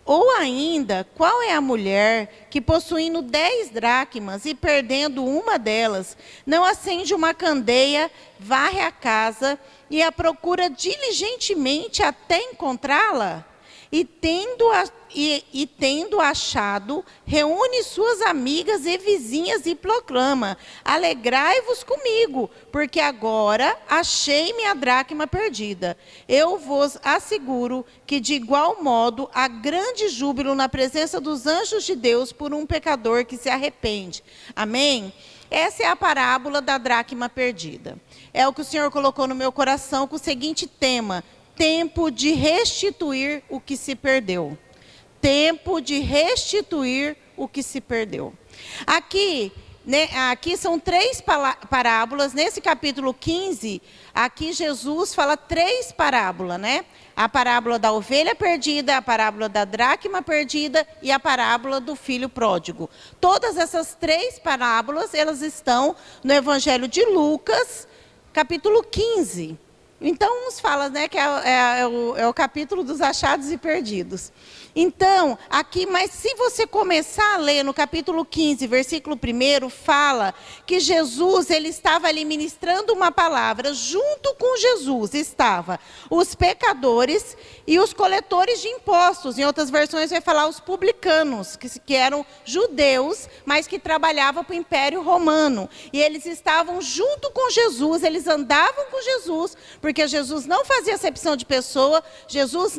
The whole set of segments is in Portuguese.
Ou ainda, qual é a mulher que, possuindo 10 dracmas e perdendo uma delas, não acende uma candeia, varre a casa e a procura diligentemente até encontrá-la? E tendo achado, reúne suas amigas e vizinhas e proclama: alegrai-vos comigo, porque agora achei minha dracma perdida. Eu vos asseguro que, de igual modo, há grande júbilo na presença dos anjos de Deus por um pecador que se arrepende. Amém? Essa é a parábola da dracma perdida. É o que o Senhor colocou no meu coração com o seguinte tema: tempo de restituir o que se perdeu. Tempo de restituir o que se perdeu. Aqui são 3 parábolas. Nesse capítulo 15, aqui Jesus fala 3 parábolas, né? A parábola da ovelha perdida, a parábola da dracma perdida e a parábola do filho pródigo. Todas essas 3 parábolas, elas estão no Evangelho de Lucas, capítulo 15. Então, uns falam, né, que é o capítulo dos achados e perdidos. Então, aqui, mas se você começar a ler no capítulo 15, versículo 1, fala que Jesus, ele estava ali ministrando uma palavra. Junto com Jesus estava os pecadores e os coletores de impostos. Em outras versões vai falar os publicanos, que eram judeus, mas que trabalhavam para o Império Romano. E eles estavam junto com Jesus, eles andavam com Jesus, porque Jesus não fazia acepção de pessoa, Jesus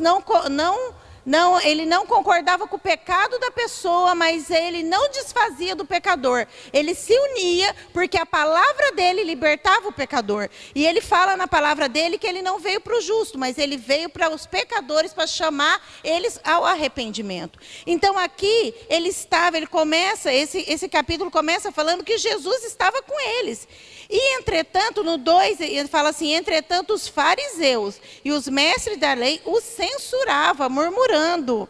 ele não concordava com o pecado da pessoa, mas ele não desfazia do pecador. Ele se unia, porque a palavra dele libertava o pecador. E ele fala na palavra dele que ele não veio para o justo, mas ele veio para os pecadores, para chamar eles ao arrependimento. Então aqui, esse capítulo começa falando que Jesus estava com eles. E, entretanto, no 2, ele fala assim: entretanto, os fariseus e os mestres da lei os censuravam, murmurando.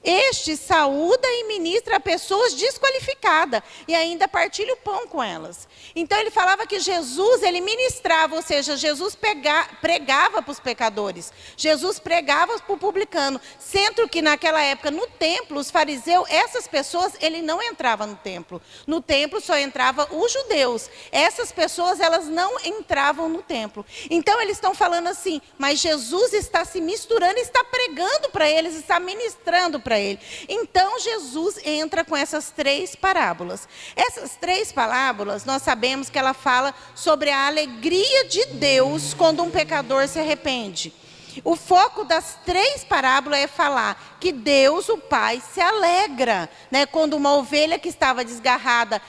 Este saúda e ministra a pessoas desqualificadas e ainda partilha o pão com elas. Então ele falava que Jesus, ele ministrava, ou seja, Jesus pregava para os pecadores. Jesus pregava para o publicano. Sendo que naquela época, no templo, os fariseus, essas pessoas, ele não entrava no templo. No templo só entrava os judeus. Essas pessoas, elas não entravam no templo. Então eles estão falando assim, mas Jesus está se misturando, está pregando para eles, está ministrando para ele. Então Jesus entra com essas 3 parábolas. Essas 3 parábolas, nós sabemos que ela fala sobre a alegria de Deus quando um pecador se arrepende. O foco das 3 parábolas é falar que Deus, o Pai, se alegra, né? Quando uma ovelha que estava desgarrada,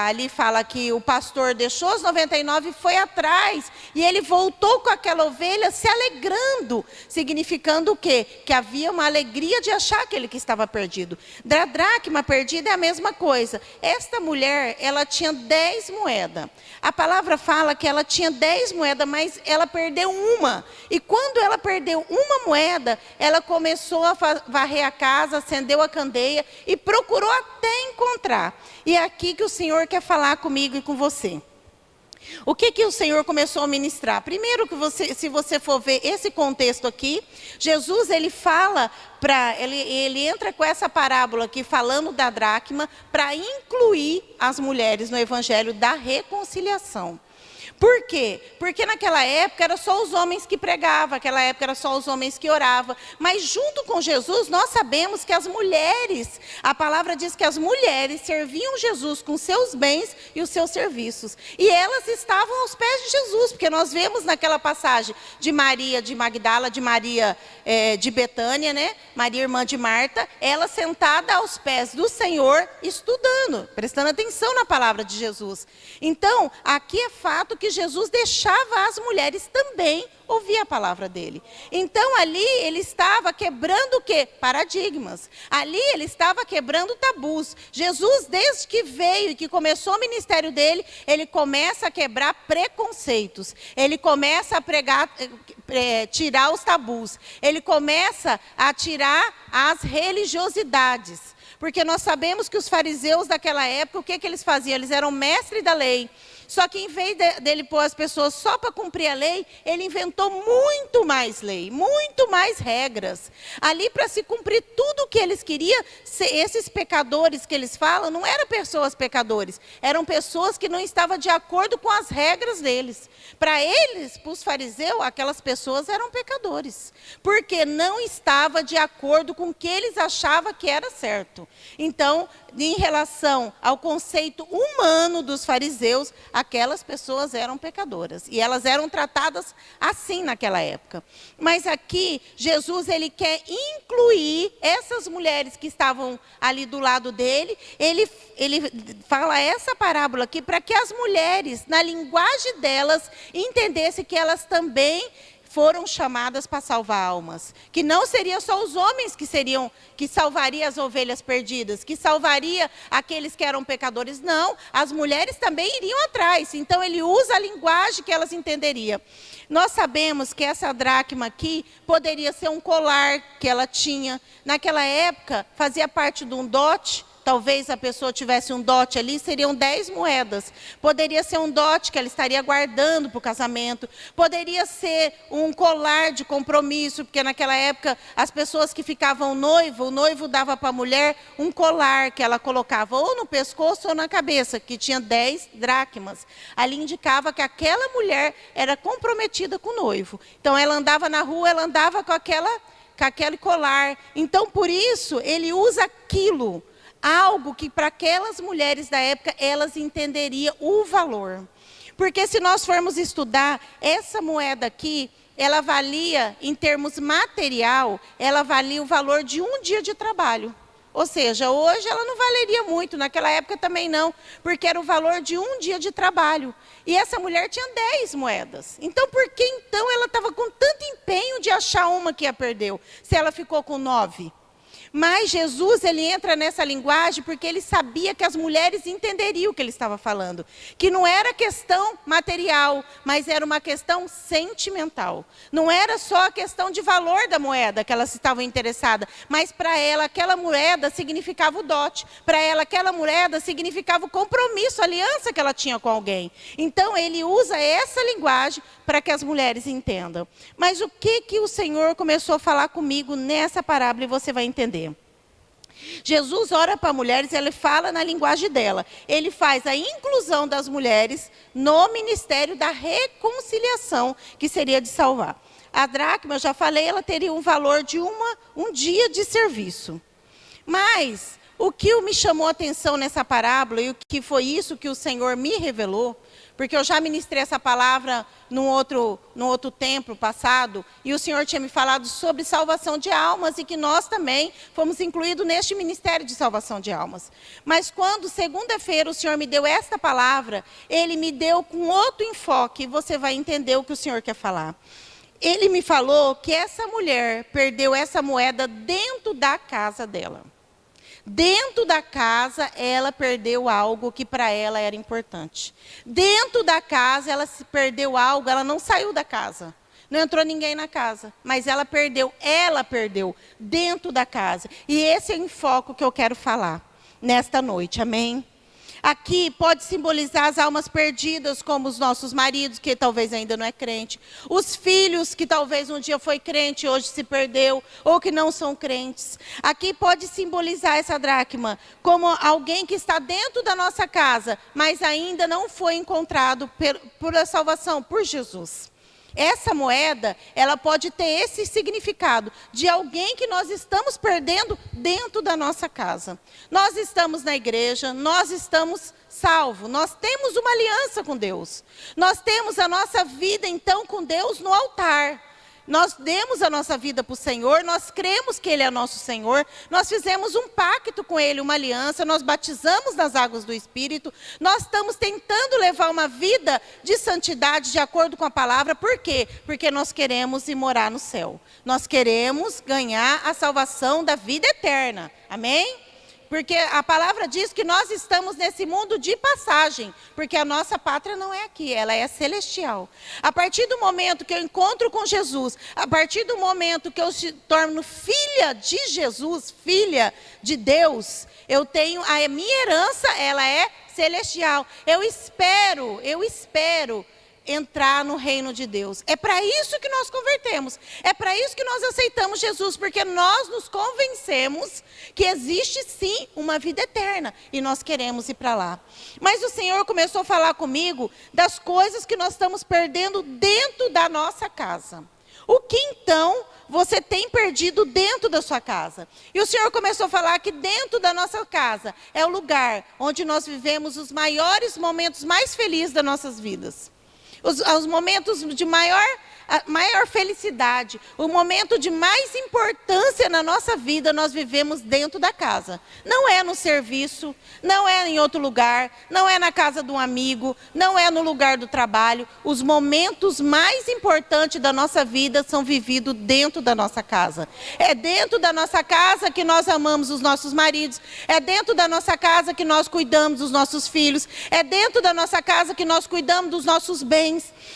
ali fala que o pastor deixou as 99 e foi atrás, e ele voltou com aquela ovelha se alegrando, significando o quê? Que havia uma alegria de achar aquele que estava perdido. Da dracma perdida é a mesma coisa. Esta mulher, ela tinha 10 moedas. A palavra fala que ela tinha 10 moedas, mas ela perdeu uma. E quando ela perdeu uma moeda, ela começou a varrer a casa, acendeu a candeia e procurou até encontrar. E é aqui que o Senhor quer falar comigo e com você. O que o Senhor começou a ministrar? Primeiro, se você for ver esse contexto aqui, Jesus, ele fala, ele entra com essa parábola aqui, falando da dracma, para incluir as mulheres no evangelho da reconciliação. Por quê? Porque naquela época era só os homens que pregavam, naquela época era só os homens que oravam. Mas junto com Jesus, nós sabemos que as mulheres, a palavra diz que as mulheres serviam Jesus com seus bens e os seus serviços. E elas estavam aos pés de Jesus, porque nós vemos naquela passagem de Maria de Magdala, de Maria de Betânia, né? Maria, irmã de Marta, ela sentada aos pés do Senhor, estudando, prestando atenção na palavra de Jesus. Então, aqui é fato que Jesus deixava as mulheres também ouvir a palavra dele. Então ali ele estava quebrando o quê? Paradigmas. Ali ele estava quebrando tabus. Jesus, desde que veio e que começou o ministério dele, ele começa a quebrar preconceitos. Ele começa a pregar, tirar os tabus. Ele começa a tirar as religiosidades. Porque nós sabemos que os fariseus daquela época, o que eles faziam? Eles eram mestres da lei. Só que em vez dele pôr as pessoas só para cumprir a lei, ele inventou muito mais lei, muito mais regras. Ali para se cumprir tudo o que eles queriam, esses pecadores que eles falam, não eram pessoas pecadores, eram pessoas que não estavam de acordo com as regras deles. Para eles, para os fariseus, aquelas pessoas eram pecadores, porque não estava de acordo com o que eles achavam que era certo. Então, em relação ao conceito humano dos fariseus, aquelas pessoas eram pecadoras. E elas eram tratadas assim naquela época. Mas aqui, Jesus, ele quer incluir essas mulheres que estavam ali do lado dele. Ele fala essa parábola aqui para que as mulheres, na linguagem delas, entendessem que elas também foram chamadas para salvar almas. Que não seria só os homens que salvaria as ovelhas perdidas, que salvaria aqueles que eram pecadores. Não, as mulheres também iriam atrás. Então ele usa a linguagem que elas entenderiam. Nós sabemos que essa dracma aqui poderia ser um colar que ela tinha. Naquela época, fazia parte de um dote. Talvez a pessoa tivesse um dote ali, seriam 10 moedas. Poderia ser um dote que ela estaria guardando para o casamento. Poderia ser um colar de compromisso, porque naquela época as pessoas que ficavam noivo, o noivo dava para a mulher um colar que ela colocava ou no pescoço ou na cabeça, que tinha 10 dracmas. Ali indicava que aquela mulher era comprometida com o noivo. Então ela andava na rua, ela andava com aquele colar. Então por isso ele usa aquilo. Algo que para aquelas mulheres da época, elas entenderiam o valor. Porque se nós formos estudar, essa moeda aqui, ela valia, em termos material, ela valia o valor de um dia de trabalho. Ou seja, hoje ela não valeria muito, naquela época também não, porque era o valor de um dia de trabalho. E essa mulher tinha 10 moedas. Então, por que então ela estava com tanto empenho de achar uma que a perdeu, se ela ficou com 9? Mas Jesus, ele entra nessa linguagem porque ele sabia que as mulheres entenderiam o que ele estava falando. Que não era questão material, mas era uma questão sentimental. Não era só a questão de valor da moeda que elas estavam interessadas, mas para ela aquela moeda significava o dote. Para ela aquela moeda significava o compromisso, a aliança que ela tinha com alguém. Então ele usa essa linguagem para que as mulheres entendam. Mas o que o Senhor começou a falar comigo nessa parábola e você vai entender. Jesus ora para mulheres, ele fala na linguagem dela. Ele faz a inclusão das mulheres no ministério da reconciliação, que seria de salvar. A dracma, eu já falei, ela teria um valor de um dia de serviço. Mas o que me chamou a atenção nessa parábola, e o que foi isso que o Senhor me revelou, porque eu já ministrei essa palavra num outro tempo passado, e o Senhor tinha me falado sobre salvação de almas, e que nós também fomos incluídos neste ministério de salvação de almas. Mas quando, segunda-feira, o Senhor me deu esta palavra, Ele me deu com outro enfoque, e você vai entender o que o Senhor quer falar. Ele me falou que essa mulher perdeu essa moeda dentro da casa dela. Dentro da casa, ela perdeu algo que para ela era importante. Dentro da casa, ela se perdeu algo, ela não saiu da casa. Não entrou ninguém na casa, mas ela perdeu dentro da casa. E esse é o enfoque que eu quero falar nesta noite, amém? Aqui pode simbolizar as almas perdidas, como os nossos maridos, que talvez ainda não é crente. Os filhos, que talvez um dia foi crente e hoje se perdeu, ou que não são crentes. Aqui pode simbolizar essa dracma, como alguém que está dentro da nossa casa, mas ainda não foi encontrado por a salvação, por Jesus. Essa moeda, ela pode ter esse significado de alguém que nós estamos perdendo dentro da nossa casa. Nós estamos na igreja, nós estamos salvos, nós temos uma aliança com Deus. Nós temos a nossa vida, então, com Deus no altar. Nós demos a nossa vida para o Senhor, nós cremos que Ele é nosso Senhor, nós fizemos um pacto com Ele, uma aliança, nós batizamos nas águas do Espírito, nós estamos tentando levar uma vida de santidade de acordo com a palavra, por quê? Porque nós queremos ir morar no céu, nós queremos ganhar a salvação da vida eterna, amém? Porque a palavra diz que nós estamos nesse mundo de passagem, porque a nossa pátria não é aqui, ela é celestial. A partir do momento que eu encontro com Jesus, a partir do momento que eu se torno filha de Jesus, filha de Deus, eu tenho, a minha herança, ela é celestial. Eu espero entrar no reino de Deus. É para isso que nós convertemos. É para isso que nós aceitamos Jesus, porque nós nos convencemos que existe sim uma vida eterna e nós queremos ir para lá. Mas o Senhor começou a falar comigo das coisas que nós estamos perdendo dentro da nossa casa. O que então você tem perdido dentro da sua casa? E o Senhor começou a falar que dentro da nossa casa é o lugar onde nós vivemos os maiores momentos mais felizes das nossas vidas. Os momentos de maior felicidade, o momento de mais importância na nossa vida, nós vivemos dentro da casa. Não é no serviço, não é em outro lugar, não é na casa de um amigo, não é no lugar do trabalho. Os momentos mais importantes da nossa vida são vividos dentro da nossa casa. É dentro da nossa casa que nós amamos os nossos maridos, é dentro da nossa casa que nós cuidamos dos nossos filhos, é dentro da nossa casa que nós cuidamos dos nossos bens.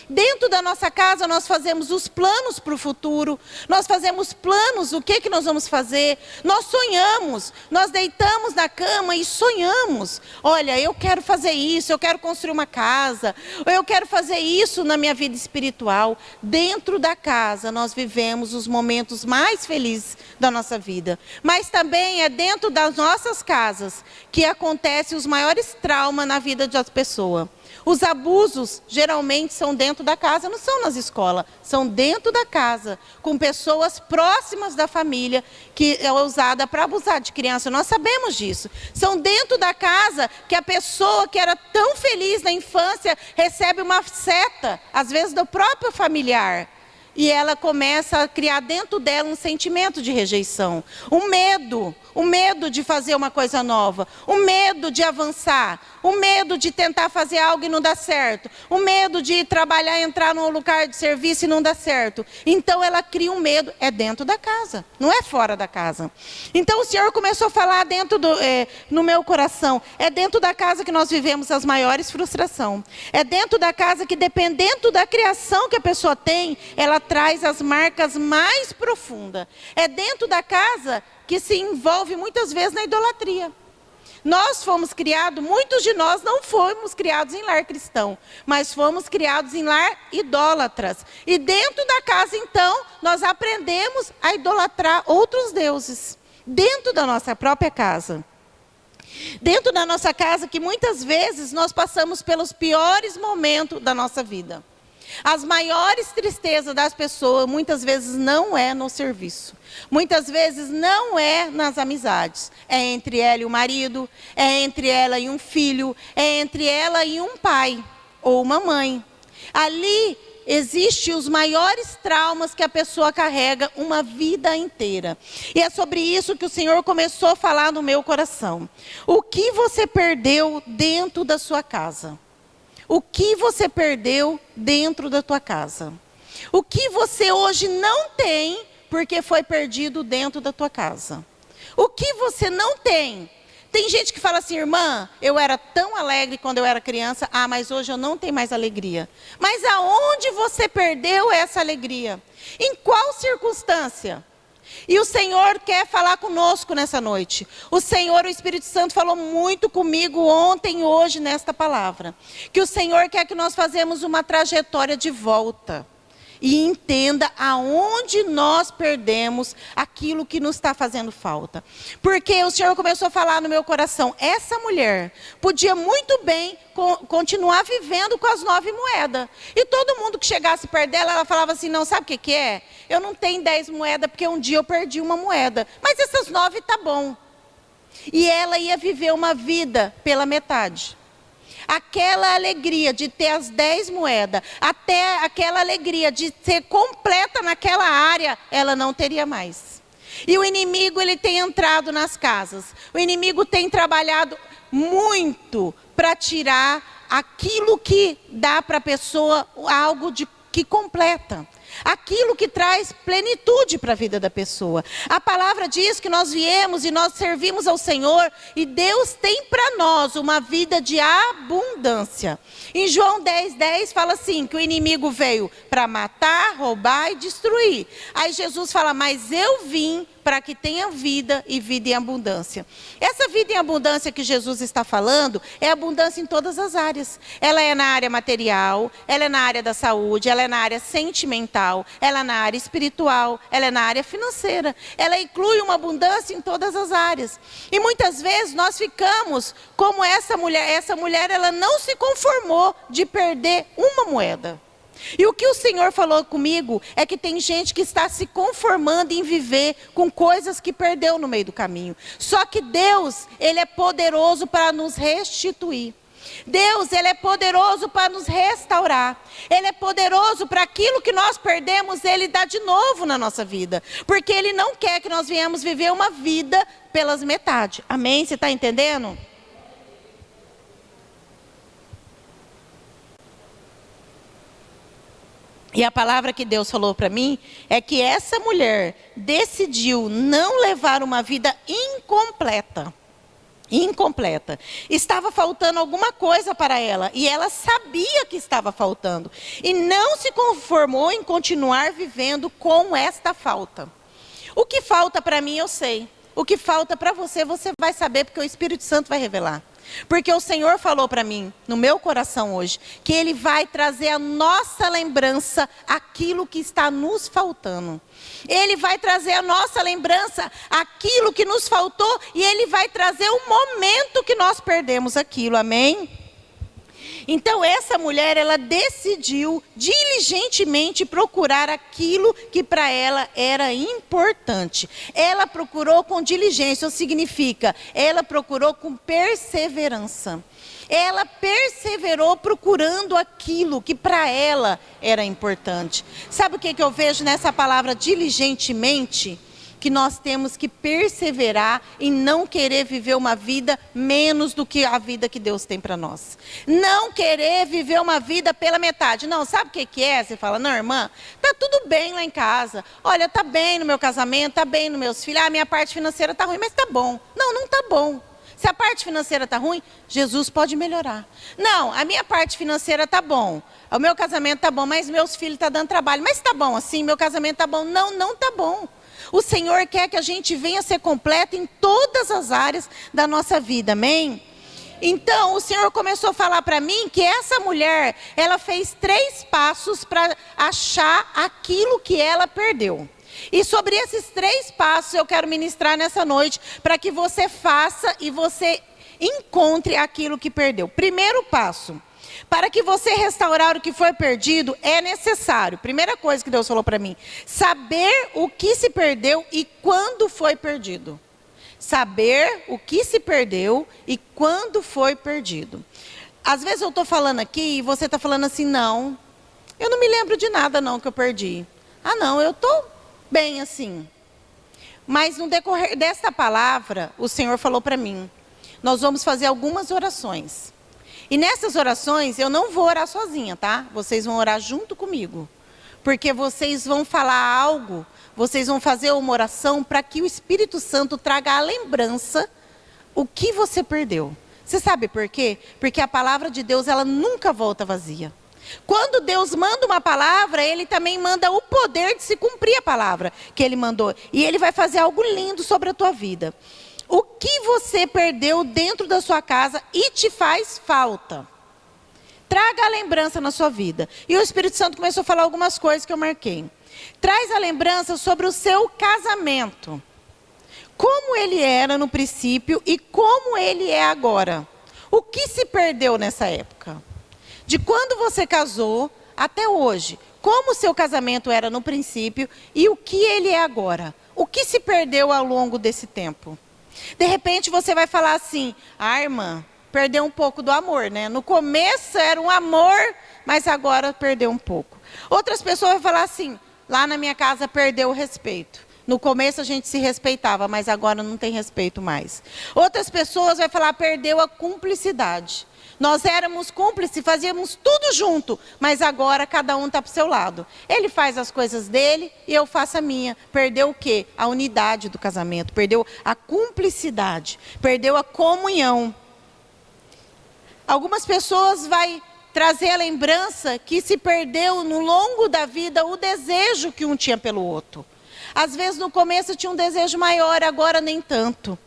Dentro da nossa casa nós fazemos os planos para o futuro, nós fazemos planos, o que nós vamos fazer, nós sonhamos, nós deitamos na cama e sonhamos. Olha, eu quero fazer isso, eu quero construir uma casa, eu quero fazer isso na minha vida espiritual. Dentro da casa nós vivemos os momentos mais felizes da nossa vida. Mas também é dentro das nossas casas que acontecem os maiores traumas na vida das pessoas. Os abusos geralmente são dentro da casa, não são nas escolas, são dentro da casa, com pessoas próximas da família que é usada para abusar de criança. Nós sabemos disso. São dentro da casa que a pessoa que era tão feliz na infância recebe uma seta, às vezes do próprio familiar. E ela começa a criar dentro dela um sentimento de rejeição, um medo de fazer uma coisa nova, um medo de avançar, um medo de tentar fazer algo e não dar certo, um medo de trabalhar, entrar num lugar de serviço e não dar certo. Então ela cria um medo, é dentro da casa, não é fora da casa. Então o Senhor começou a falar no meu coração, é dentro da casa que nós vivemos as maiores frustrações. É dentro da casa que, dependendo da criação que a pessoa tem, ela traz as marcas mais profundas. É dentro da casa que se envolve muitas vezes na idolatria. Nós fomos criados, muitos de nós não fomos criados em lar cristão, mas fomos criados em lar idólatras. E dentro da casa, então, nós aprendemos a idolatrar outros deuses. Dentro da nossa própria casa. Dentro da nossa casa, que muitas vezes nós passamos pelos piores momentos da nossa vida. As maiores tristezas das pessoas, muitas vezes, não é no serviço. Muitas vezes não é nas amizades. É entre ela e o marido, é entre ela e um filho, é entre ela e um pai ou uma mãe. Ali existem os maiores traumas que a pessoa carrega uma vida inteira. E é sobre isso que o Senhor começou a falar no meu coração. O que você perdeu dentro da sua casa? O que você perdeu dentro da tua casa? O que você hoje não tem porque foi perdido dentro da tua casa? O que você não tem? Tem gente que fala assim, irmã, eu era tão alegre quando eu era criança, mas hoje eu não tenho mais alegria. Mas aonde você perdeu essa alegria? Em qual circunstância? E o Senhor quer falar conosco nessa noite. O Senhor, o Espírito Santo, falou muito comigo ontem e hoje nesta palavra. Que o Senhor quer que nós façamos uma trajetória de volta. E entenda aonde nós perdemos aquilo que nos está fazendo falta. Porque o Senhor começou a falar no meu coração, essa mulher podia muito bem continuar vivendo com as 9 moedas. E todo mundo que chegasse perto dela, ela falava assim, não, sabe o que é? Eu não tenho 10 moedas porque um dia eu perdi uma moeda. Mas essas 9 tá bom. E ela ia viver uma vida pela metade. Aquela alegria de ter as 10 moedas, até aquela alegria de ser completa naquela área, ela não teria mais. E o inimigo, ele tem entrado nas casas. O inimigo tem trabalhado muito para tirar aquilo que dá para a pessoa algo que completa. Aquilo que traz plenitude para a vida da pessoa. A palavra diz que nós viemos e nós servimos ao Senhor e Deus tem para nós uma vida de abundância. Em João 10:10 fala assim, que o inimigo veio para matar, roubar e destruir. Aí Jesus fala, mas eu vim para que tenha vida e vida em abundância. Essa vida em abundância que Jesus está falando é abundância em todas as áreas. Ela é na área material, ela é na área da saúde, ela é na área sentimental, ela é na área espiritual, ela é na área financeira. Ela inclui uma abundância em todas as áreas. E muitas vezes nós ficamos como essa mulher. Essa mulher, ela não se conformou de perder uma moeda. E o que o Senhor falou comigo é que tem gente que está se conformando em viver com coisas que perdeu no meio do caminho. Só que Deus, Ele é poderoso para nos restituir. Deus, Ele é poderoso para nos restaurar. Ele é poderoso para aquilo que nós perdemos, Ele dá de novo na nossa vida. Porque Ele não quer que nós venhamos viver uma vida pelas metades. Amém? Você está entendendo? E a palavra que Deus falou para mim é que essa mulher decidiu não levar uma vida incompleta. Incompleta. Estava faltando alguma coisa para ela e ela sabia que estava faltando. E não se conformou em continuar vivendo com esta falta. O que falta para mim eu sei. O que falta para você, você vai saber porque o Espírito Santo vai revelar. Porque o Senhor falou para mim, no meu coração hoje, que Ele vai trazer a nossa lembrança aquilo que está nos faltando. Ele vai trazer a nossa lembrança aquilo que nos faltou e Ele vai trazer o momento que nós perdemos aquilo, amém? Então essa mulher, ela decidiu diligentemente procurar aquilo que para ela era importante. Ela procurou com diligência, significa, ela procurou com perseverança. Ela perseverou procurando aquilo que para ela era importante. Sabe o que eu vejo nessa palavra diligentemente? Que nós temos que perseverar em não querer viver uma vida menos do que a vida que Deus tem para nós. Não querer viver uma vida pela metade. Não, sabe o que é? Você fala, não, irmã, tá tudo bem lá em casa. Olha, tá bem no meu casamento, tá bem nos meus filhos. Ah, minha parte financeira tá ruim, mas tá bom. Não, não tá bom. Se a parte financeira tá ruim, Jesus pode melhorar. Não, a minha parte financeira tá bom. O meu casamento tá bom, mas meus filhos tá dando trabalho. Mas tá bom assim, meu casamento tá bom. Não, não tá bom. O Senhor quer que a gente venha ser completo em todas as áreas da nossa vida, amém? Então, o Senhor começou a falar para mim que essa mulher, ela fez 3 passos para achar aquilo que ela perdeu. E sobre esses 3 passos eu quero ministrar nessa noite, para que você faça e você encontre aquilo que perdeu. Primeiro passo. Para que você restaurar o que foi perdido, é necessário, primeira coisa que Deus falou para mim, saber o que se perdeu e quando foi perdido. Saber o que se perdeu e quando foi perdido. Às vezes eu estou falando aqui e você está falando assim, não, eu não me lembro de nada não que eu perdi. Ah não, eu estou bem assim. Mas no decorrer desta palavra, o Senhor falou para mim, nós vamos fazer algumas orações. E nessas orações, eu não vou orar sozinha, tá? Vocês vão orar junto comigo. Porque vocês vão falar algo, vocês vão fazer uma oração para que o Espírito Santo traga a lembrança o que você perdeu. Você sabe por quê? Porque a palavra de Deus, ela nunca volta vazia. Quando Deus manda uma palavra, Ele também manda o poder de se cumprir a palavra que Ele mandou. E Ele vai fazer algo lindo sobre a tua vida. O que você perdeu dentro da sua casa e te faz falta? Traga a lembrança na sua vida. E o Espírito Santo começou a falar algumas coisas que eu marquei. Traz a lembrança sobre o seu casamento. Como ele era no princípio e como ele é agora. O que se perdeu nessa época? De quando você casou até hoje. Como o seu casamento era no princípio e o que ele é agora. O que se perdeu ao longo desse tempo? De repente você vai falar assim, ah, irmã, perdeu um pouco do amor, né? No começo era um amor, mas agora perdeu um pouco. Outras pessoas vão falar assim, lá na minha casa perdeu o respeito. No começo a gente se respeitava, mas agora não tem respeito mais. Outras pessoas vão falar, perdeu a cumplicidade. Nós éramos cúmplices, fazíamos tudo junto, mas agora cada um está para o seu lado. Ele faz as coisas dele e eu faço a minha. Perdeu o quê? A unidade do casamento, perdeu a cumplicidade, perdeu a comunhão. Algumas pessoas vão trazer a lembrança que se perdeu no longo da vida o desejo que um tinha pelo outro. Às vezes no começo tinha um desejo maior, agora nem tanto.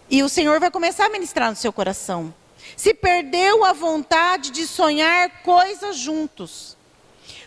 E o Senhor vai começar a ministrar no seu coração. Se perdeu a vontade de sonhar coisas juntos.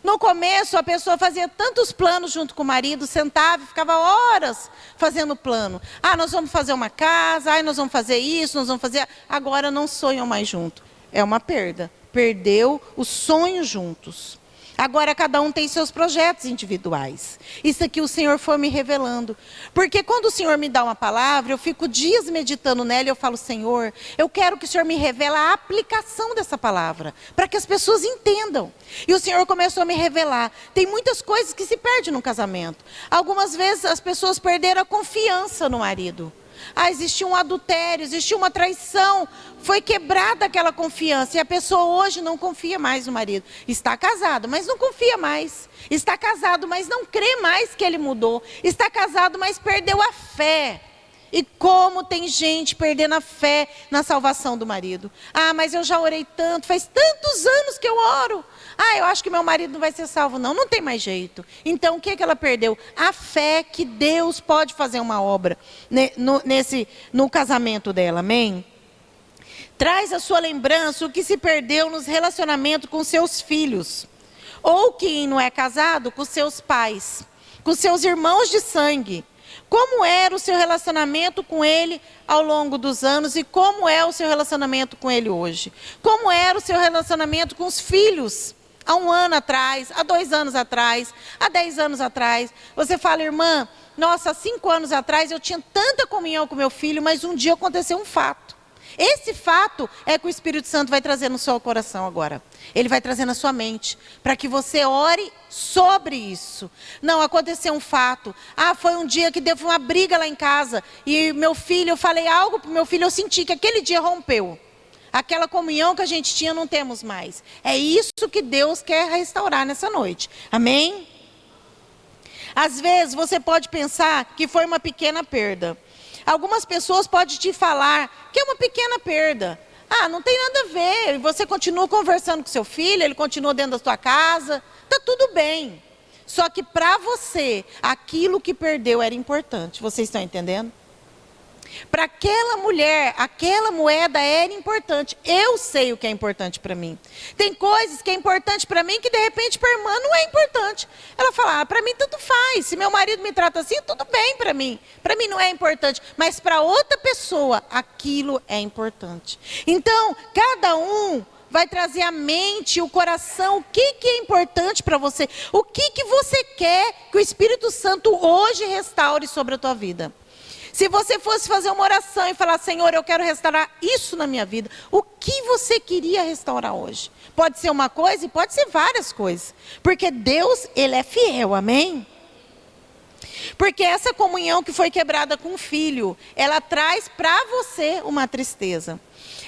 No começo, a pessoa fazia tantos planos junto com o marido, sentava e ficava horas fazendo plano. Ah, nós vamos fazer uma casa, ah, nós vamos fazer isso, nós vamos fazer... Agora não sonham mais junto. É uma perda. Perdeu o sonho juntos. Agora cada um tem seus projetos individuais. Isso aqui o Senhor foi me revelando. Porque quando o Senhor me dá uma palavra, eu fico dias meditando nela e eu falo, Senhor, eu quero que o Senhor me revele a aplicação dessa palavra, para que as pessoas entendam. E o Senhor começou a me revelar. Tem muitas coisas que se perdem no casamento. Algumas vezes as pessoas perderam a confiança no marido. Ah, existiu um adultério, existiu uma traição, foi quebrada aquela confiança e a pessoa hoje não confia mais no marido. Está casado, mas não confia mais. Está casado, mas não crê mais que ele mudou. Está casado, mas perdeu a fé. E como tem gente perdendo a fé na salvação do marido. Ah, mas eu já orei tanto, faz tantos anos que eu oro. Ah, eu acho que meu marido não vai ser salvo. Não, não tem mais jeito. Então, o que ela perdeu? A fé que Deus pode fazer uma obra no casamento dela, amém? Traz à sua lembrança o que se perdeu nos relacionamentos com seus filhos. Ou quem não é casado, com seus pais, com seus irmãos de sangue. Como era o seu relacionamento com ele ao longo dos anos e como é o seu relacionamento com ele hoje? Como era o seu relacionamento com os filhos? Há 1 ano atrás, há 2 anos atrás, há 10 anos atrás. Você fala, irmã, nossa, há 5 anos atrás eu tinha tanta comunhão com meu filho, mas um dia aconteceu um fato. Esse fato é que o Espírito Santo vai trazer no seu coração agora. Ele vai trazer na sua mente, para que você ore sobre isso. Não, aconteceu um fato. Ah, foi um dia que teve uma briga lá em casa, e meu filho, eu falei algo para o meu filho, eu senti que aquele dia rompeu. Aquela comunhão que a gente tinha, não temos mais. É isso que Deus quer restaurar nessa noite. Amém? Às vezes você pode pensar que foi uma pequena perda. Algumas pessoas podem te falar que é uma pequena perda. Ah, não tem nada a ver. Você continua conversando com seu filho, ele continua dentro da sua casa. Está tudo bem. Só que para você, aquilo que perdeu era importante. Vocês estão entendendo? Para aquela mulher, aquela moeda era importante. Eu sei o que é importante para mim. Tem coisas que é importante para mim que de repente para a irmã não é importante. Ela fala, ah, para mim tanto faz. Se meu marido me trata assim, tudo bem para mim. Para mim não é importante. Mas para outra pessoa, aquilo é importante. Então, cada um vai trazer à mente, o coração, o que é importante para você. O que você quer que o Espírito Santo hoje restaure sobre a tua vida. Se você fosse fazer uma oração e falar, Senhor, eu quero restaurar isso na minha vida, o que você queria restaurar hoje? Pode ser uma coisa e pode ser várias coisas. Porque Deus, Ele é fiel, amém? Porque essa comunhão que foi quebrada com o filho, ela traz para você uma tristeza.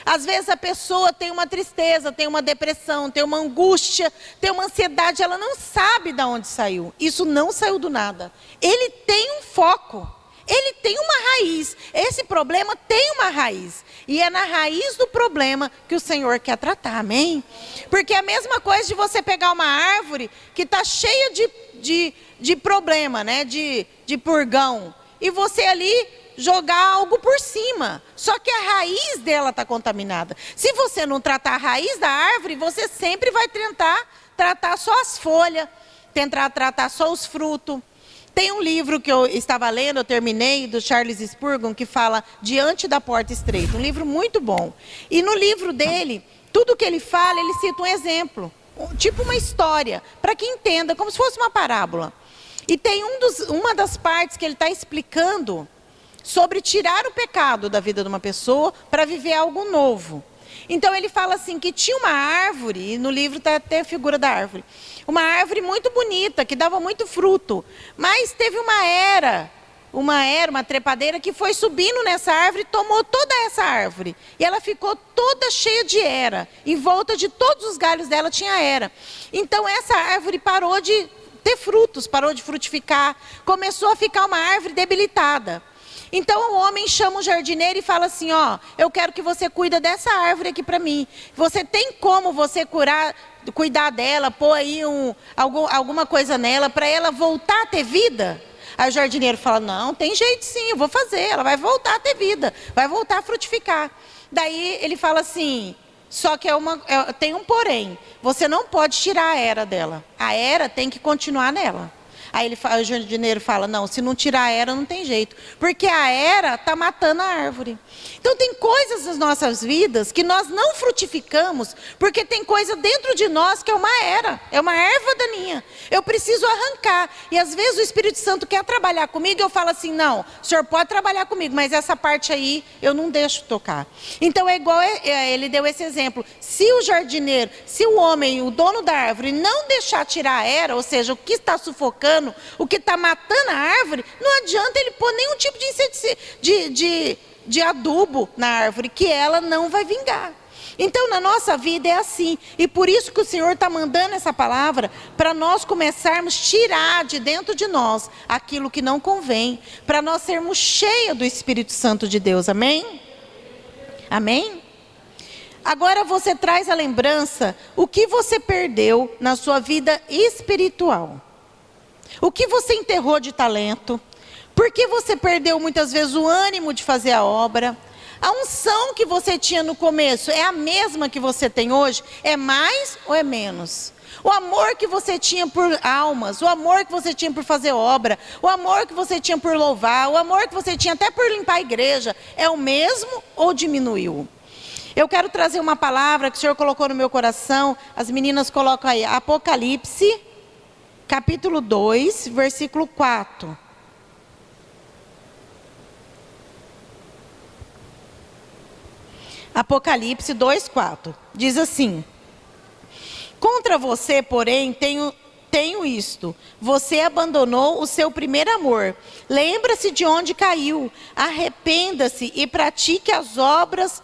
Às vezes a pessoa tem uma tristeza, tem uma depressão, tem uma angústia, tem uma ansiedade, ela não sabe de onde saiu. Isso não saiu do nada. Ele tem um foco. Ele tem uma raiz. Esse problema tem uma raiz. E é na raiz do problema que o Senhor quer tratar, amém? Porque é a mesma coisa de você pegar uma árvore que está cheia de problema, né? De purgão. E você ali jogar algo por cima. Só que a raiz dela está contaminada. Se você não tratar a raiz da árvore, você sempre vai tentar tratar só as folhas, tentar tratar só os frutos. Tem um livro que eu estava lendo, eu terminei, do Charles Spurgeon, que fala Diante da Porta Estreita. Um livro muito bom. E no livro dele, tudo que ele fala, ele cita um exemplo. Tipo uma história, para que entenda, como se fosse uma parábola. E tem uma das partes que ele está explicando sobre tirar o pecado da vida de uma pessoa para viver algo novo. Então ele fala assim, que tinha uma árvore, e no livro está até a figura da árvore. Uma árvore muito bonita, que dava muito fruto. Mas teve uma trepadeira que foi subindo nessa árvore e tomou toda essa árvore. E ela ficou toda cheia de era. Em volta de todos os galhos dela tinha era. Então essa árvore parou de ter frutos, parou de frutificar. Começou a ficar uma árvore debilitada. Então o homem chama o jardineiro e fala assim, ó, eu quero que você cuide dessa árvore aqui para mim. Você tem como você cuidar dela, pôr aí alguma coisa nela para ela voltar a ter vida? Aí o jardineiro fala, não, tem jeito sim, eu vou fazer, ela vai voltar a ter vida, vai voltar a frutificar. Daí ele fala assim, só que tem um porém, você não pode tirar a era dela, a era tem que continuar nela. Aí o jardineiro fala, não, se não tirar a era não tem jeito, porque a era está matando a árvore. Então tem coisas nas nossas vidas que nós não frutificamos, porque tem coisa dentro de nós que é uma erva daninha. Eu preciso arrancar, e às vezes o Espírito Santo quer trabalhar comigo, eu falo assim, não, o senhor pode trabalhar comigo, mas essa parte aí eu não deixo tocar. Então é igual, ele deu esse exemplo, se o jardineiro, se o homem, o dono da árvore, não deixar tirar a era, ou seja, o que está sufocando, o que está matando a árvore, não adianta ele pôr nenhum tipo de adubo na árvore, que ela não vai vingar. Então na nossa vida é assim, e por isso que o Senhor está mandando essa palavra, para nós começarmos a tirar de dentro de nós aquilo que não convém, para nós sermos cheios do Espírito Santo de Deus, amém? Amém? Agora você traz a lembrança, o que você perdeu na sua vida espiritual. O que você enterrou de talento? Por que você perdeu muitas vezes o ânimo de fazer a obra? A unção que você tinha no começo é a mesma que você tem hoje? É mais ou é menos? O amor que você tinha por almas, o amor que você tinha por fazer obra, o amor que você tinha por louvar, o amor que você tinha até por limpar a igreja, é o mesmo ou diminuiu? Eu quero trazer uma palavra que o Senhor colocou no meu coração, as meninas colocam aí, Apocalipse, capítulo 2, versículo 4. Apocalipse 2, 4. Diz assim: contra você, porém, tenho isto. Você abandonou o seu primeiro amor. Lembra-se de onde caiu. Arrependa-se e pratique as obras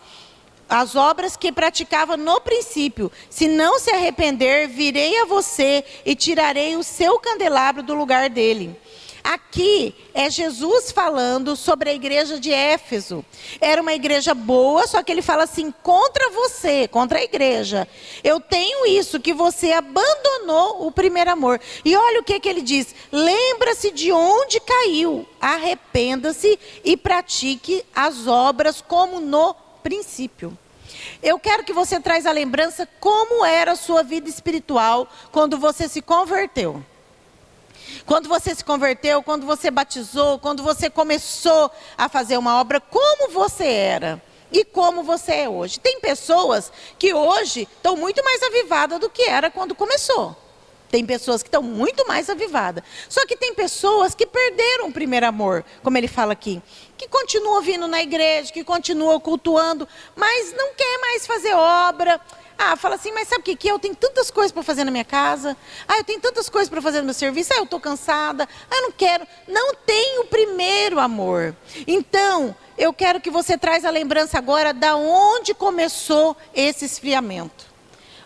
que praticava no princípio. Se não se arrepender, virei a você e tirarei o seu candelabro do lugar dele. Aqui é Jesus falando sobre a igreja de Éfeso. Era uma igreja boa, só que ele fala assim, contra você, contra a igreja. Eu tenho isso, que você abandonou o primeiro amor. E olha o que ele diz, lembra-se de onde caiu, arrependa-se e pratique as obras como no princípio. Eu quero que você traz a lembrança como era a sua vida espiritual quando você se converteu. Quando você se converteu, quando você batizou, quando você começou a fazer uma obra, como você era e como você é hoje. Tem pessoas que hoje estão muito mais avivadas do que era quando começou. Tem pessoas que estão muito mais avivadas. Só que tem pessoas que perderam o primeiro amor, como ele fala aqui. Que continuam vindo na igreja, que continuam cultuando, mas não quer mais fazer obra. Fala assim, mas sabe o que é? Eu tenho tantas coisas para fazer na minha casa. Eu tenho tantas coisas para fazer no meu serviço. Eu estou cansada. Eu não quero. Não tem o primeiro amor. Então, eu quero que você traz a lembrança agora da onde começou esse esfriamento.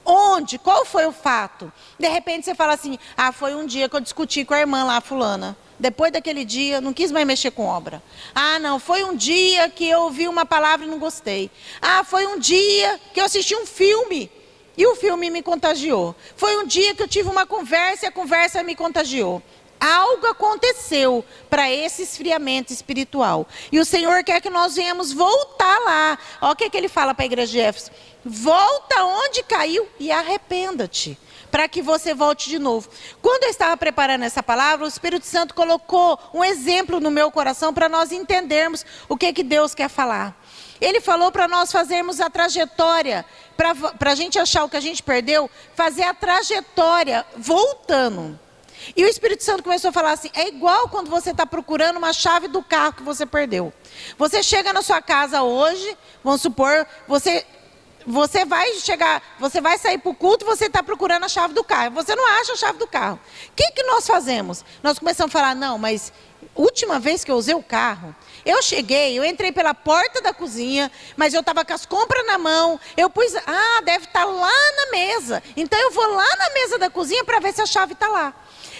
Onde? Qual foi o fato? De repente você fala assim, foi um dia que eu discuti com a irmã lá, fulana. Depois daquele dia, não quis mais mexer com obra. Não, foi um dia que eu ouvi uma palavra e não gostei. Foi um dia que eu assisti um filme e o filme me contagiou. Foi um dia que eu tive uma conversa e a conversa me contagiou. Algo aconteceu para esse esfriamento espiritual. E o Senhor quer que nós venhamos voltar lá. Olha o que ele fala para a igreja de Éfeso. Volta onde caiu e arrependa-te, para que você volte de novo. Quando eu estava preparando essa palavra, o Espírito Santo colocou um exemplo no meu coração para nós entendermos o que Deus quer falar. Ele falou para nós fazermos a trajetória, para a gente achar o que a gente perdeu, fazer a trajetória voltando. E o Espírito Santo começou a falar assim, é igual quando você está procurando uma chave do carro que você perdeu. Você chega na sua casa hoje, vamos supor, você vai sair para o culto e você está procurando a chave do carro. Você não acha a chave do carro. O que nós fazemos? Nós começamos a falar, não, mas última vez que eu usei o carro, eu entrei pela porta da cozinha, mas eu estava com as compras na mão, eu pus, deve estar lá na mesa. Então eu vou lá na mesa da cozinha para ver se a chave está lá.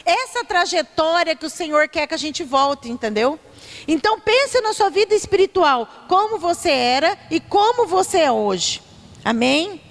Essa trajetória que o Senhor quer que a gente volte, entendeu? Então pense na sua vida espiritual, como você era e como você é hoje. Amém?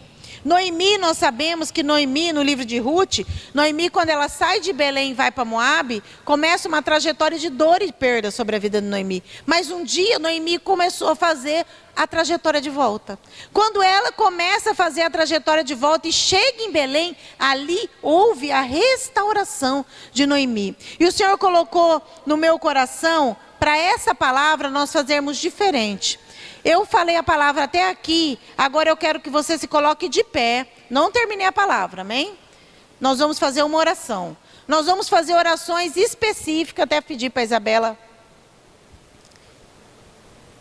Noemi, nós sabemos que Noemi, no livro de Ruth, Noemi, quando ela sai de Belém e vai para Moabe, começa uma trajetória de dor e perda sobre a vida de Noemi. Mas um dia Noemi começou a fazer a trajetória de volta. Quando ela começa a fazer a trajetória de volta e chega em Belém, ali houve a restauração de Noemi. E o Senhor colocou no meu coração, para essa palavra nós fazermos diferente. Eu falei a palavra até aqui, agora eu quero que você se coloque de pé. Não terminei a palavra, amém? Nós vamos fazer uma oração. Nós vamos fazer orações específicas, até pedir para a Isabela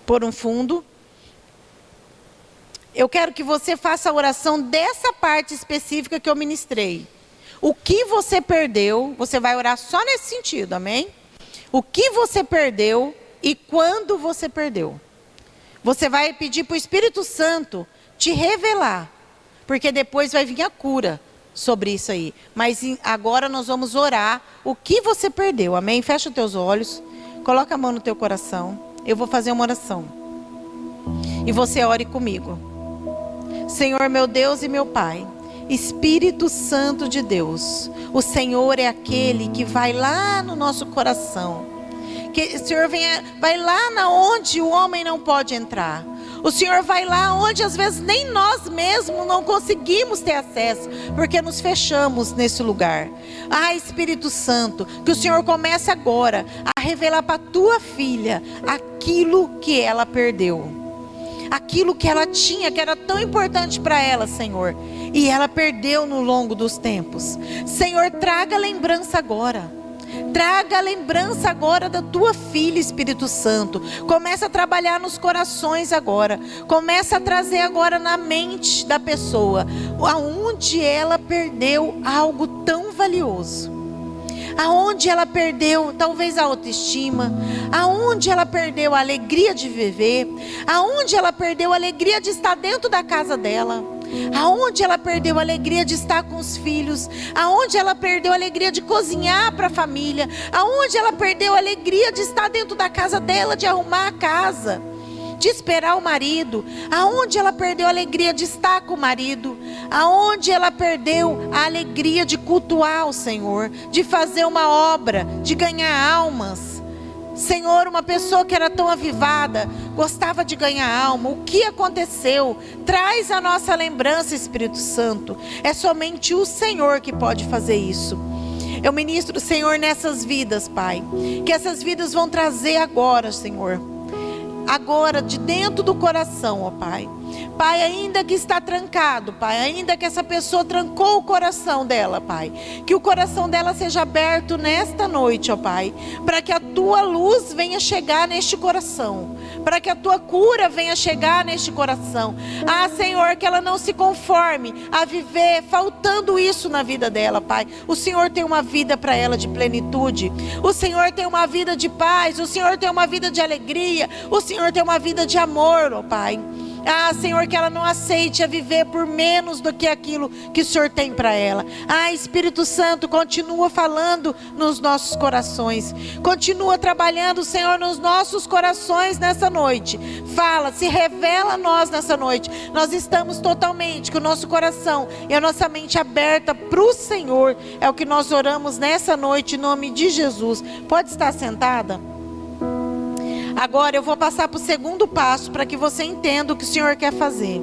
pôr um fundo. Eu quero que você faça a oração dessa parte específica que eu ministrei. O que você perdeu, você vai orar só nesse sentido, amém? O que você perdeu e quando você perdeu. Você vai pedir para o Espírito Santo te revelar, porque depois vai vir a cura sobre isso aí. Mas agora nós vamos orar o que você perdeu, amém? Fecha os teus olhos, coloca a mão no teu coração. Eu vou fazer uma oração. E você ore comigo. Senhor, meu Deus e meu Pai, Espírito Santo de Deus, o Senhor é aquele que vai lá no nosso coração. Que o Senhor vai lá na onde o homem não pode entrar. O Senhor vai lá onde às vezes nem nós mesmos não conseguimos ter acesso, porque nos fechamos nesse lugar. Espírito Santo, que o Senhor comece agora a revelar para a tua filha aquilo que ela perdeu. Aquilo que ela tinha, que era tão importante para ela, Senhor. E ela perdeu no longo dos tempos. Senhor, traga lembrança agora. Traga a lembrança agora da tua filha, Espírito Santo. Começa a trabalhar nos corações agora. Começa a trazer agora na mente da pessoa aonde ela perdeu algo tão valioso. Aonde ela perdeu talvez a autoestima, aonde ela perdeu a alegria de viver, aonde ela perdeu a alegria de estar dentro da casa dela, aonde ela perdeu a alegria de estar com os filhos, aonde ela perdeu a alegria de cozinhar para a família, aonde ela perdeu a alegria de estar dentro da casa dela, de arrumar a casa, de esperar o marido, aonde ela perdeu a alegria de estar com o marido, aonde ela perdeu a alegria de cultuar o Senhor, de fazer uma obra, de ganhar almas. Senhor, uma pessoa que era tão avivada, gostava de ganhar alma, o que aconteceu? Traz a nossa lembrança, Espírito Santo. É somente o Senhor que pode fazer isso. Eu ministro, Senhor, nessas vidas, Pai, que essas vidas vão trazer agora, Senhor, agora de dentro do coração, ó Pai. Pai, ainda que está trancado, Pai, ainda que essa pessoa trancou o coração dela, Pai, que o coração dela seja aberto nesta noite, ó Pai, para que a tua luz venha chegar neste coração, para que a tua cura venha chegar neste coração. Senhor, que ela não se conforme a viver faltando isso na vida dela, Pai. O Senhor tem uma vida para ela de plenitude, o Senhor tem uma vida de paz, o Senhor tem uma vida de alegria, o Senhor tem uma vida de amor, ó Pai. Senhor, que ela não aceite a viver por menos do que aquilo que o Senhor tem para ela. Espírito Santo, continua falando nos nossos corações. Continua trabalhando, Senhor, nos nossos corações nessa noite. Fala, se revela a nós nessa noite. Nós estamos totalmente com o nosso coração e a nossa mente aberta para o Senhor. É o que nós oramos nessa noite, em nome de Jesus. Pode estar sentada? Agora eu vou passar para o segundo passo, para que você entenda o que o Senhor quer fazer.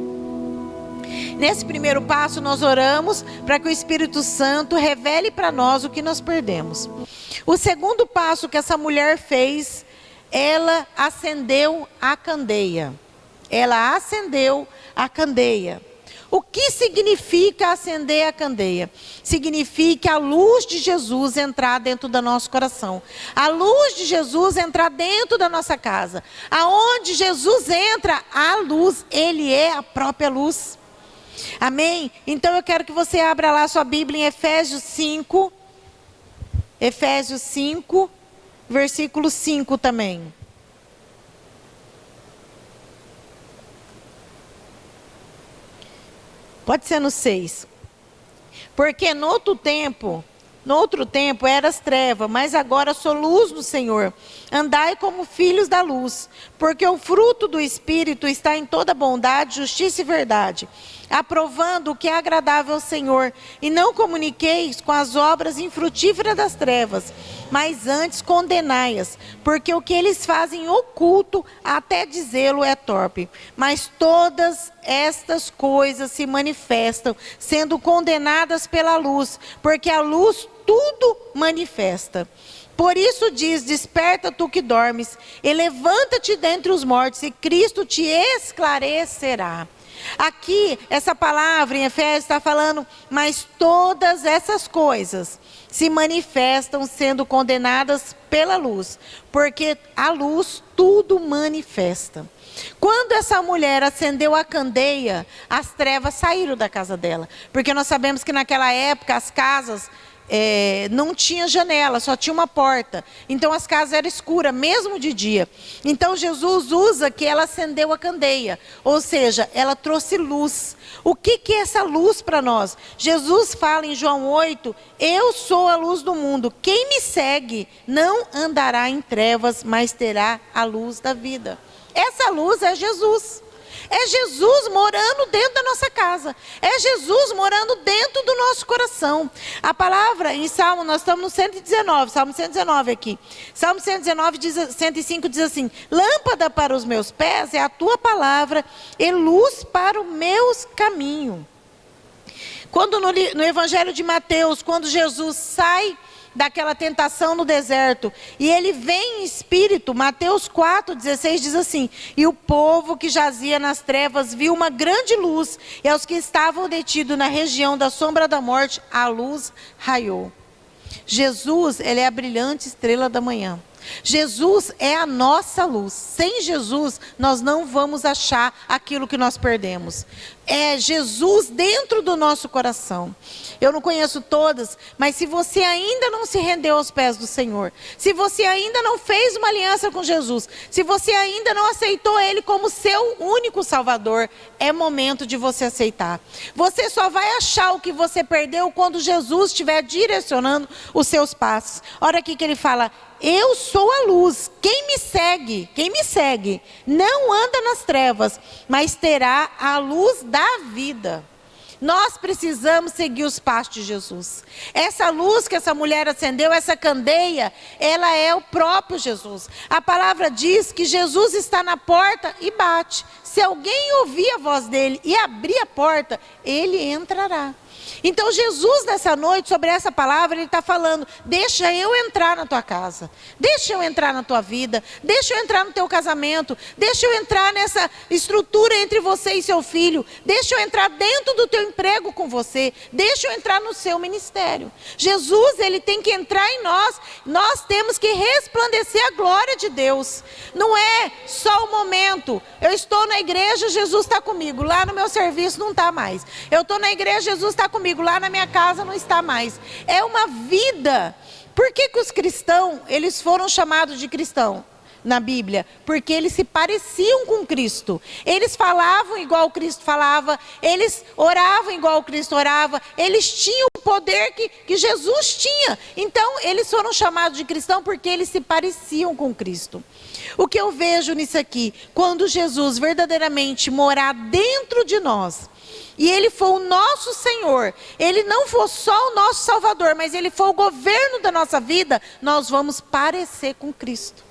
Nesse primeiro passo nós oramos para que o Espírito Santo revele para nós o que nós perdemos. O segundo passo que essa mulher fez, ela acendeu a candeia. Ela acendeu a candeia. O que significa acender a candeia? Significa a luz de Jesus entrar dentro do nosso coração. A luz de Jesus entrar dentro da nossa casa. Aonde Jesus entra, a luz, Ele é a própria luz. Amém? Então eu quero que você abra lá sua Bíblia em Efésios 5. Efésios 5, versículo 5 também. Pode ser no 6. Porque no outro tempo eras treva, mas agora sou luz no Senhor. Andai como filhos da luz, porque o fruto do Espírito está em toda bondade, justiça e verdade, aprovando o que é agradável ao Senhor. E não comuniqueis com as obras infrutíferas das trevas, mas antes condenai-as, porque o que eles fazem oculto, até dizê-lo, é torpe. Mas todas estas coisas se manifestam, sendo condenadas pela luz, porque a luz tudo manifesta. Por isso diz: desperta tu que dormes, e levanta-te dentre os mortos, e Cristo te esclarecerá. Aqui, essa palavra em Efésios está falando, mas todas essas coisas se manifestam sendo condenadas pela luz, porque a luz tudo manifesta. Quando essa mulher acendeu a candeia, as trevas saíram da casa dela, porque nós sabemos que naquela época as casas não tinha janela, só tinha uma porta. Então as casas eram escuras, mesmo de dia. Então Jesus usa que ela acendeu a candeia, ou seja, ela trouxe luz. O que é essa luz para nós? Jesus fala em João 8, eu sou a luz do mundo. Quem me segue não andará em trevas, mas terá a luz da vida. Essa luz é Jesus. É Jesus morando dentro da nossa casa. É Jesus morando dentro do nosso coração. A palavra em Salmo, nós estamos no 119, Salmo 119 aqui. Salmo 119, 105 diz assim: lâmpada para os meus pés é a tua palavra e luz para o meu caminho. Quando no Evangelho de Mateus, quando Jesus sai daquela tentação no deserto, e ele vem em espírito, Mateus 4,16 diz assim: e o povo que jazia nas trevas viu uma grande luz, e aos que estavam detidos na região da sombra da morte, a luz raiou. Jesus, ele é a brilhante estrela da manhã. Jesus é a nossa luz. Sem Jesus, nós não vamos achar aquilo que nós perdemos. É Jesus dentro do nosso coração. Eu não conheço todas, mas se você ainda não se rendeu aos pés do Senhor, se você ainda não fez uma aliança com Jesus, se você ainda não aceitou Ele como seu único Salvador, é momento de você aceitar. Você só vai achar o que você perdeu quando Jesus estiver direcionando os seus passos. Olha aqui que ele fala: eu sou a luz, quem me segue, não anda nas trevas, mas terá a luz da vida. Nós precisamos seguir os passos de Jesus. Essa luz que essa mulher acendeu, essa candeia, ela é o próprio Jesus. A palavra diz que Jesus está na porta e bate. Se alguém ouvir a voz dele e abrir a porta, ele entrará. Então Jesus nessa noite, sobre essa palavra, ele está falando: deixa eu entrar na tua casa, deixa eu entrar na tua vida, deixa eu entrar no teu casamento, deixa eu entrar nessa estrutura entre você e seu filho, deixa eu entrar dentro do teu emprego com você, deixa eu entrar no seu ministério. Jesus, ele tem que entrar em nós, nós temos que resplandecer a glória de Deus. Não é só o momento, eu estou na igreja, Jesus está comigo, lá no meu serviço não está mais. Eu estou na igreja, Jesus está comigo, lá na minha casa não está mais. É uma vida. Por que os cristãos, eles foram chamados de cristão na Bíblia? Porque eles se pareciam com Cristo. Eles falavam igual Cristo falava, eles oravam igual Cristo orava, eles tinham o poder que Jesus tinha. Então eles foram chamados de cristão porque eles se pareciam com Cristo. O que eu vejo nisso aqui, quando Jesus verdadeiramente morar dentro de nós, e Ele for o nosso Senhor, Ele não for só o nosso Salvador, mas Ele for o governo da nossa vida, nós vamos parecer com Cristo.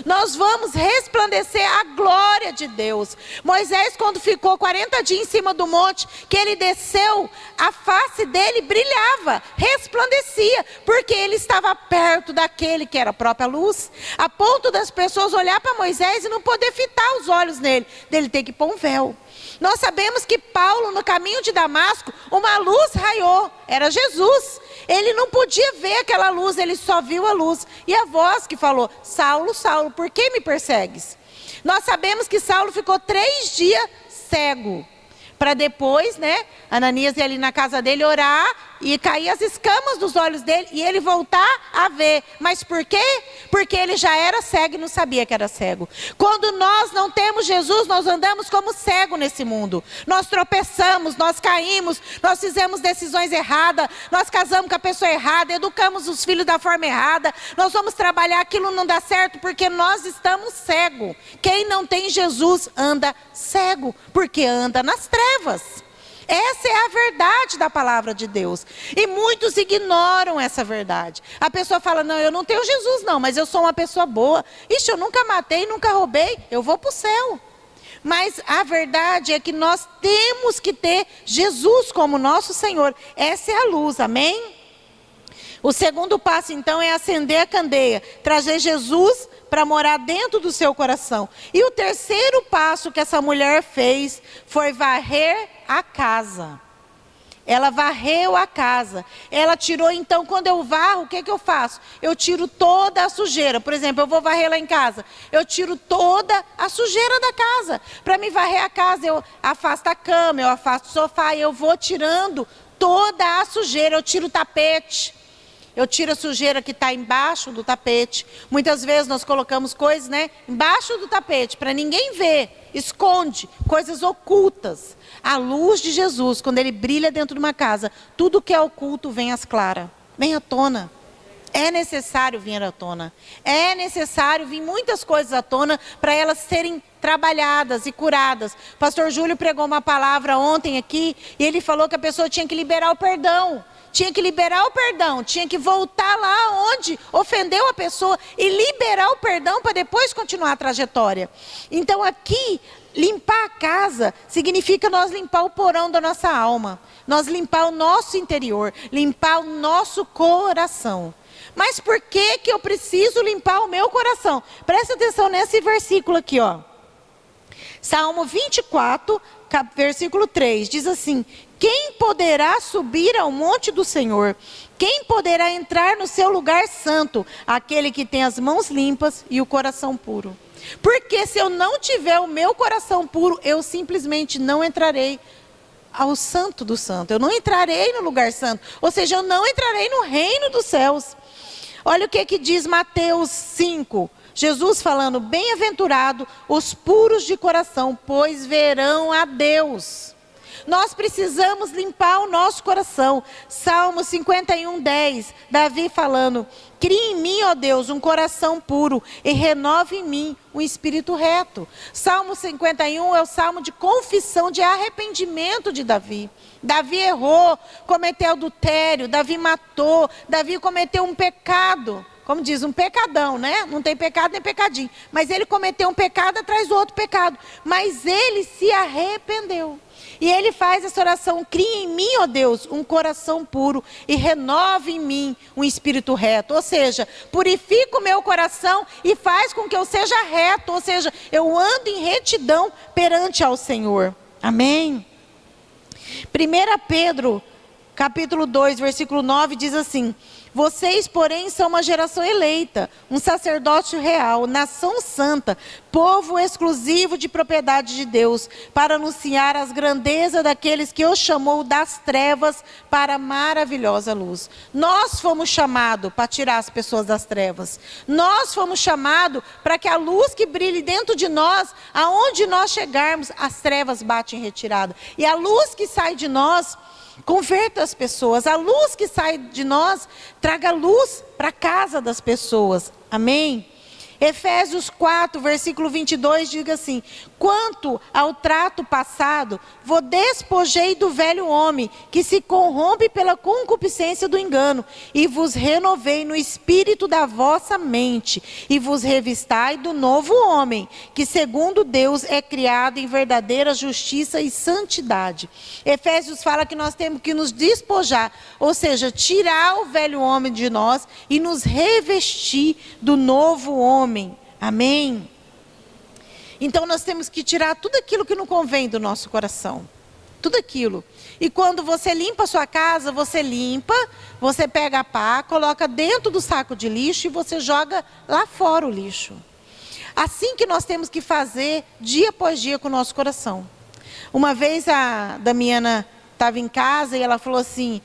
Nós vamos resplandecer a glória de Deus. Moisés, quando ficou 40 dias em cima do monte, que ele desceu, a face dele brilhava, resplandecia, porque ele estava perto daquele que era a própria luz, a ponto das pessoas olhar para Moisés e não poder fitar os olhos nele, dele ter que pôr um véu. Nós sabemos que Paulo, no caminho de Damasco, uma luz raiou, era Jesus. Ele não podia ver aquela luz, ele só viu a luz. E a voz que falou: Saulo, Saulo, por que me persegues? Nós sabemos que Saulo ficou 3 dias cego, para depois, Ananias ir ali na casa dele orar e cair as escamas dos olhos dele e ele voltar a ver. Mas por quê? Porque ele já era cego e não sabia que era cego. Quando nós não temos Jesus, nós andamos como cego nesse mundo. Nós tropeçamos, nós caímos, nós fizemos decisões erradas, nós casamos com a pessoa errada, educamos os filhos da forma errada, nós vamos trabalhar, aquilo não dá certo porque nós estamos cegos. Quem não tem Jesus anda cego, porque anda nas trevas. Essa é a verdade da palavra de Deus. E muitos ignoram essa verdade. A pessoa fala, não, eu não tenho Jesus não, mas eu sou uma pessoa boa. Ixi, eu nunca matei, nunca roubei, eu vou para o céu. Mas a verdade é que nós temos que ter Jesus como nosso Senhor. Essa é a luz, amém? O segundo passo, então, é acender a candeia, trazer Jesus para morar dentro do seu coração. E o terceiro passo que essa mulher fez foi varrer a casa. Ela varreu a casa. Ela tirou, então, quando eu varro, o que eu faço? Eu tiro toda a sujeira. Por exemplo, eu vou varrer lá em casa. Eu tiro toda a sujeira da casa. Para me varrer a casa, eu afasto a cama, eu afasto o sofá, e eu vou tirando toda a sujeira. Eu tiro o tapete. Eu tiro a sujeira que está embaixo do tapete. Muitas vezes nós colocamos coisas, embaixo do tapete, para ninguém ver. Esconde coisas ocultas. A luz de Jesus, quando ele brilha dentro de uma casa, tudo que é oculto vem às claras. Vem à tona. É necessário vir à tona. É necessário vir muitas coisas à tona para elas serem trabalhadas e curadas. Pastor Júlio pregou uma palavra ontem aqui e ele falou que a pessoa tinha que liberar o perdão. Tinha que liberar o perdão, tinha que voltar lá onde ofendeu a pessoa e liberar o perdão para depois continuar a trajetória. Então aqui, limpar a casa significa nós limpar o porão da nossa alma. Nós limpar o nosso interior, limpar o nosso coração. Mas por que eu preciso limpar o meu coração? Presta atenção nesse versículo aqui, ó. Salmo 24, versículo 3, diz assim: quem poderá subir ao monte do Senhor? Quem poderá entrar no seu lugar santo? Aquele que tem as mãos limpas e o coração puro. Porque se eu não tiver o meu coração puro, eu simplesmente não entrarei ao santo do santo. Eu não entrarei no lugar santo. Ou seja, eu não entrarei no reino dos céus. Olha o que diz Mateus 5. Jesus falando, bem-aventurado os puros de coração, pois verão a Deus. Nós precisamos limpar o nosso coração. Salmo 51:10, Davi falando, cria em mim, ó Deus, um coração puro e renova em mim um espírito reto. Salmo 51 é o salmo de confissão, de arrependimento de Davi. Davi errou, cometeu adultério, Davi matou, Davi cometeu um pecado. Como diz, um pecadão, né? Não tem pecado nem pecadinho. Mas ele cometeu um pecado atrás do outro pecado. Mas ele se arrependeu. E ele faz essa oração, cria em mim, ó Deus, um coração puro e renova em mim um espírito reto. Ou seja, purifica o meu coração e faz com que eu seja reto. Ou seja, eu ando em retidão perante ao Senhor. Amém? 1 Pedro, capítulo 2, versículo 9, diz assim: vocês, porém, são uma geração eleita, um sacerdócio real, nação santa, povo exclusivo de propriedade de Deus, para anunciar as grandezas daqueles que o chamou das trevas para a maravilhosa luz. Nós fomos chamados para tirar as pessoas das trevas. Nós fomos chamados para que a luz que brilhe dentro de nós, aonde nós chegarmos, as trevas batem em retirada. E a luz que sai de nós converta as pessoas. A luz que sai de nós traga luz para a casa das pessoas. Amém? Efésios 4, versículo 22, diz assim: quanto ao trato passado, vos despojei do velho homem, que se corrompe pela concupiscência do engano, e vos renovei no espírito da vossa mente, e vos revistai do novo homem, que segundo Deus é criado em verdadeira justiça e santidade. Efésios fala que nós temos que nos despojar, ou seja, tirar o velho homem de nós e nos revestir do novo homem. Amém? Então nós temos que tirar tudo aquilo que não convém do nosso coração. Tudo aquilo. E quando você limpa a sua casa, você limpa, você pega a pá, coloca dentro do saco de lixo e você joga lá fora o lixo. Assim que nós temos que fazer dia após dia com o nosso coração. Uma vez a Damiana estava em casa e ela falou assim,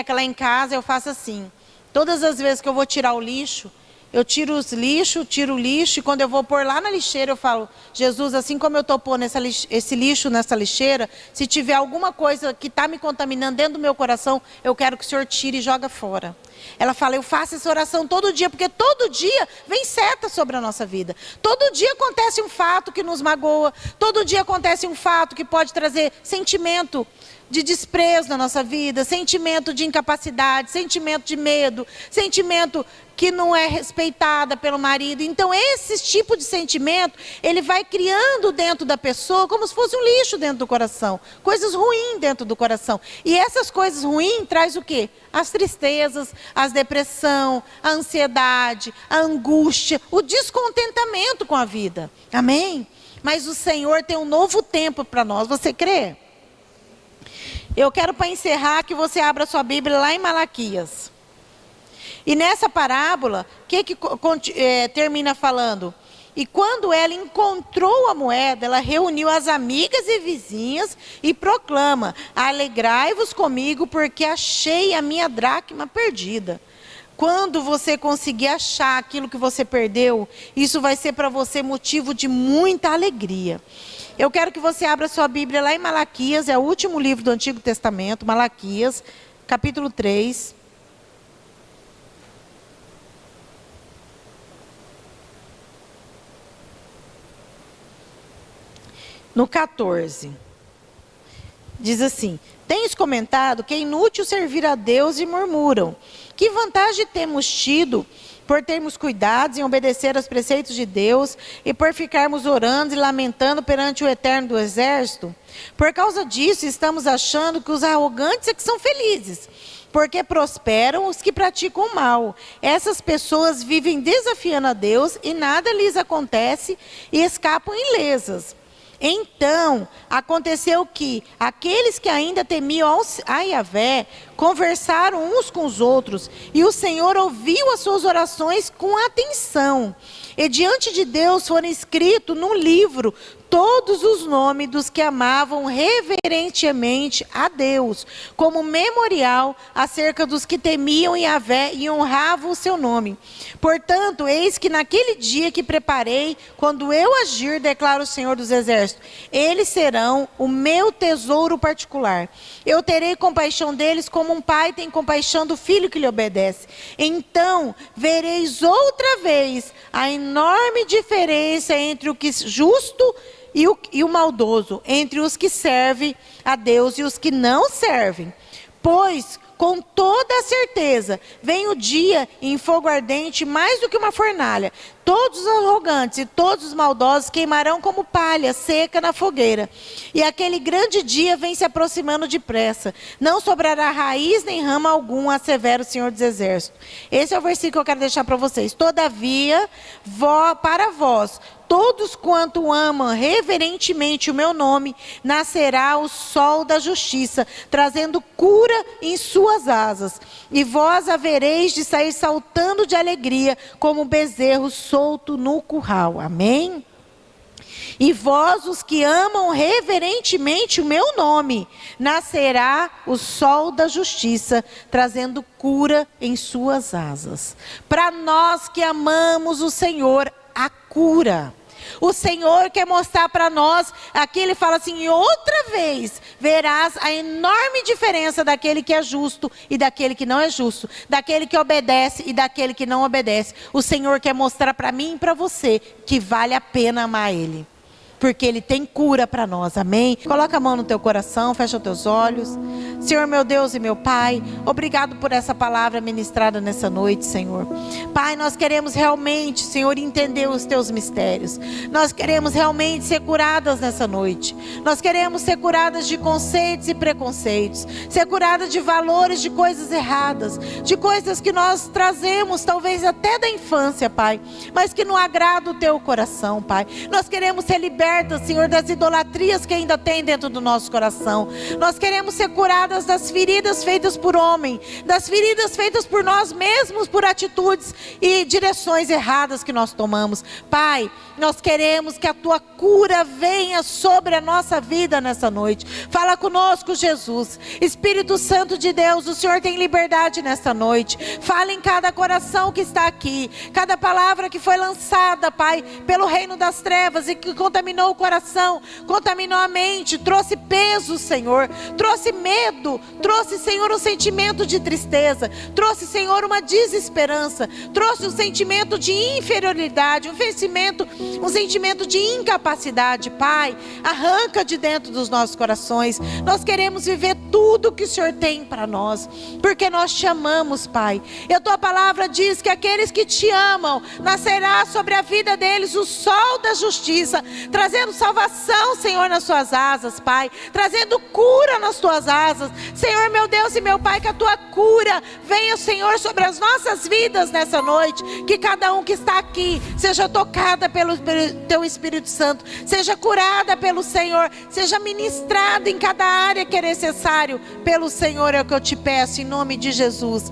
que lá em casa eu faço assim. Todas as vezes que eu vou tirar o lixo, eu tiro o lixo, e quando eu vou pôr lá na lixeira, eu falo, Jesus, assim como eu estou pondo esse lixo nessa lixeira, se tiver alguma coisa que está me contaminando dentro do meu coração, eu quero que o Senhor tire e joga fora. Ela fala, eu faço essa oração todo dia, porque todo dia vem seta sobre a nossa vida. Todo dia acontece um fato que nos magoa, todo dia acontece um fato que pode trazer sentimento de desprezo na nossa vida, sentimento de incapacidade, sentimento de medo, sentimento que não é respeitada pelo marido. Então esse tipo de sentimento, ele vai criando dentro da pessoa como se fosse um lixo dentro do coração, coisas ruins dentro do coração. E essas coisas ruins traz o quê? As tristezas, a depressão, a ansiedade, a angústia, o descontentamento com a vida. Amém? Mas o Senhor tem um novo tempo para nós, você crê? Eu quero, para encerrar, que você abra sua Bíblia lá em Malaquias. E nessa parábola, o que termina falando? E quando ela encontrou a moeda, ela reuniu as amigas e vizinhas e proclama: alegrai-vos comigo, porque achei a minha dracma perdida. Quando você conseguir achar aquilo que você perdeu, isso vai ser para você motivo de muita alegria. Eu quero que você abra sua Bíblia lá em Malaquias, é o último livro do Antigo Testamento, Malaquias, capítulo 3. No 14. Diz assim: tens comentado que é inútil servir a Deus e murmuram. Que vantagem temos tido por termos cuidados em obedecer aos preceitos de Deus e por ficarmos orando e lamentando perante o Eterno do Exército? Por causa disso, estamos achando que os arrogantes é que são felizes, porque prosperam os que praticam o mal. Essas pessoas vivem desafiando a Deus e nada lhes acontece e escapam ilesas. Então, aconteceu que aqueles que ainda temiam a Yahvé conversaram uns com os outros, e o Senhor ouviu as suas orações com atenção. E diante de Deus foram escritos num livro todos os nomes dos que amavam reverentemente a Deus, como memorial acerca dos que temiam Yahvé e honravam o seu nome. Portanto, eis que naquele dia que preparei, quando eu agir, declara o Senhor dos Exércitos, eles serão o meu tesouro particular. Eu terei compaixão deles como um pai tem compaixão do filho que lhe obedece. Então, vereis outra vez a enorme diferença entre o que justo e o maldoso, entre os que servem a Deus e os que não servem. Pois, com toda a certeza, vem o dia em fogo ardente mais do que uma fornalha. Todos os arrogantes e todos os maldosos queimarão como palha seca na fogueira. E aquele grande dia vem se aproximando depressa. Não sobrará raiz nem rama algum, assevera o Senhor dos Exércitos. Esse é o versículo que eu quero deixar para vocês. Todavia, para vós, todos quanto amam reverentemente o meu nome, nascerá o sol da justiça, trazendo cura em suas asas. E vós havereis de sair saltando de alegria, como bezerro solto no curral. Amém? E vós, os que amam reverentemente o meu nome, nascerá o sol da justiça, trazendo cura em suas asas. Para nós que amamos o Senhor, a cura. O Senhor quer mostrar para nós, aqui ele fala assim, e outra vez verás a enorme diferença daquele que é justo e daquele que não é justo, daquele que obedece e daquele que não obedece. O Senhor quer mostrar para mim e para você que vale a pena amar Ele, porque Ele tem cura para nós, amém? Coloca a mão no teu coração, fecha os teus olhos. Senhor meu Deus e meu Pai, obrigado por essa palavra ministrada nessa noite, Senhor. Pai, nós queremos realmente, Senhor, entender os teus mistérios. Nós queremos realmente ser curadas nessa noite. Nós queremos ser curadas de conceitos e preconceitos, ser curadas de valores, de coisas erradas, de coisas que nós trazemos, talvez até da infância, Pai, mas que não agrada o teu coração, Pai. Nós queremos ser libertas, Senhor, das idolatrias que ainda tem dentro do nosso coração. Nós queremos ser curadas das feridas feitas por homem, das feridas feitas por nós mesmos, por atitudes e direções erradas que nós tomamos. Pai, nós queremos que a tua cura venha sobre a nossa vida nessa noite. Fala conosco, Jesus. Espírito Santo de Deus, o Senhor tem liberdade nessa noite. Fala em cada coração que está aqui, cada palavra que foi lançada, Pai, pelo reino das trevas e que contaminou contaminou o coração, contaminou a mente, trouxe peso, Senhor, trouxe medo, trouxe, Senhor, um sentimento de tristeza, trouxe, Senhor, uma desesperança, trouxe um sentimento de inferioridade, um sentimento de incapacidade. Pai, arranca de dentro dos nossos corações. Nós queremos viver tudo que o Senhor tem para nós, porque nós te amamos, Pai. E a tua palavra diz que aqueles que te amam, nascerá sobre a vida deles o sol da justiça, trazendo salvação, Senhor, nas suas asas, Pai, trazendo cura nas tuas asas. Senhor, meu Deus e meu Pai, que a tua cura venha, Senhor, sobre as nossas vidas nessa noite, que cada um que está aqui seja tocada pelo teu Espírito Santo, seja curada pelo Senhor, seja ministrada em cada área que é necessário pelo Senhor, é o que eu te peço, em nome de Jesus.